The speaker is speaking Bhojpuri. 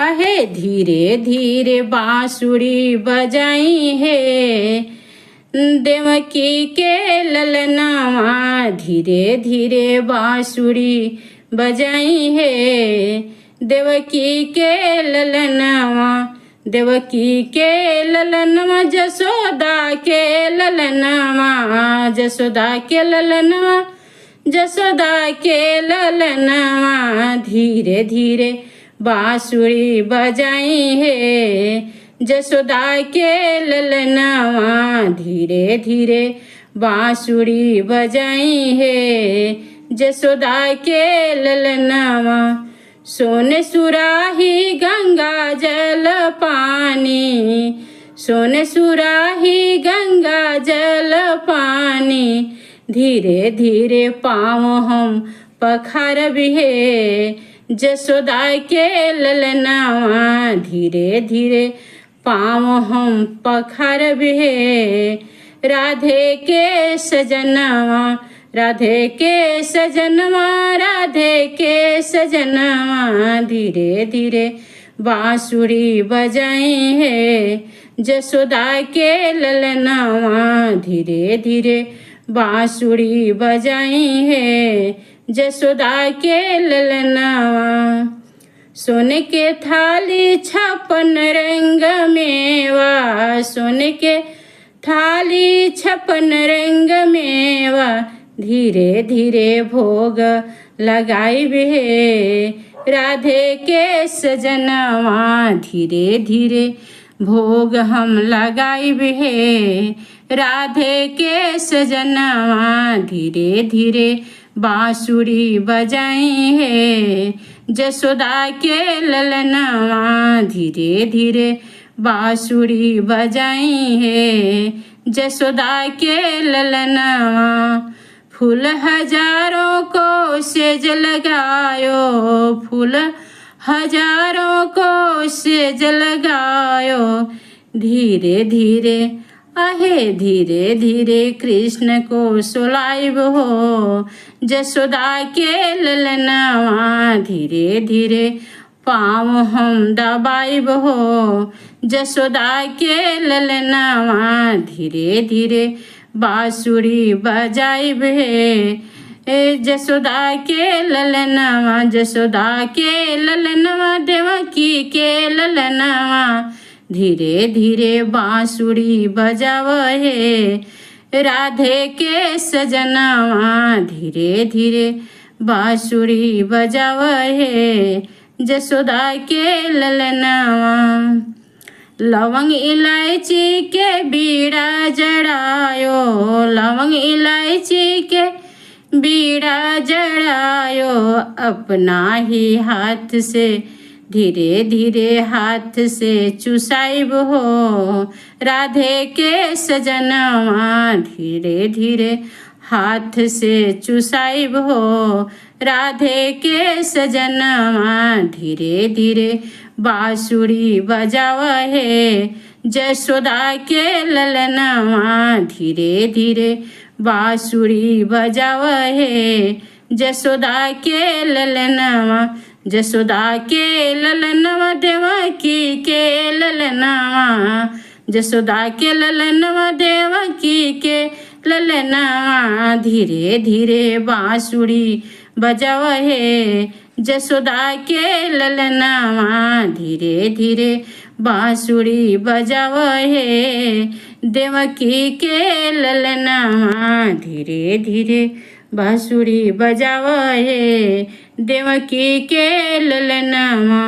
आहे धीरे धीरे बांसुरी बजाई है देवकी के ललनावा। धीरे धीरे बांसुरी बजाई है देवकी के ललनावा। देवकी के ललनवा जसोदा के ललनवा। जसोदा के ललनवा जसोदा के ललनवा। धीरे धीरे बांसुरी बजाई है जसोदा के ललनवा। धीरे धीरे बांसुरी बजाई है जसोदा के ललनवा। सोने सुराही गंगा जल पानी। सोने सुराही गंगा जल पानी। धीरे धीरे पाँव हम पखारब है जसोदा के ललनवा। धीरे धीरे पाँव हम पखारब है राधे के सजनवा। राधे के सजनवा राधे के सजनवा। धीरे धीरे बांसुरी बजाई है जसोदा के ललनवा। धीरे धीरे बांसुरी बजाई है जसोदा के ललनवा। सोने के थाली 56 रंग मेवा। सोने के थाली 56 रंग मेवा। धीरे धीरे भोग लगाई है राधे के सजनवा। धीरे धीरे भोग हम लगाई है राधे के सजनवा। धीरे धीरे बांसुरी बजाई है जसोदा के ललनवा। धीरे धीरे बांसुरी बजाई है जसोदा के ललनवा। फूल हजारों को सेज लगायो। फूल हजारों को सेज लगायो। धीरे धीरे आहे धीरे धीरे कृष्ण को सुलाइब हो जसोदा के ललनवा। धीरे धीरे पाँव हम दबाइब हो जसोदा के ललनवा। धीरे धीरे बांसुरी बजाइब है जसोदा के ललनवा। जसोदा के ललनवा देवकी के ललनवा। धीरे धीरे बांसुरी बजाव है राधे के सजनवा। धीरे धीरे बांसुरी बजाव है जसोदा के ललनवा। लवंग इलायची के बीड़ा जड़ायो। लवंग इलायची के बीड़ा जड़ायो। अपना ही हाथ से धीरे धीरे हाथ से चुसाइब हो राधे के सजनवा। धीरे धीरे हाथ से चुसाइब हो राधे के सजनवा। धीरे धीरे बांसुरी बजाव है जसोदा के ललनवा। धीरे धीरे बांसुरी बजाव है जसोदा के ललनवा। जसोदा के ललनवा देवकी के ललनवा। जसोदा के ललनवा देवकी के ललनवा। धीरे धीरे बांसुरी बजाव है जसोदा के ललनवा। धीरे धीरे बांसुरी बजाव है देवकी के ललनवा। धीरे धीरे बांसुरी बजाव है देवकी के ललनवा।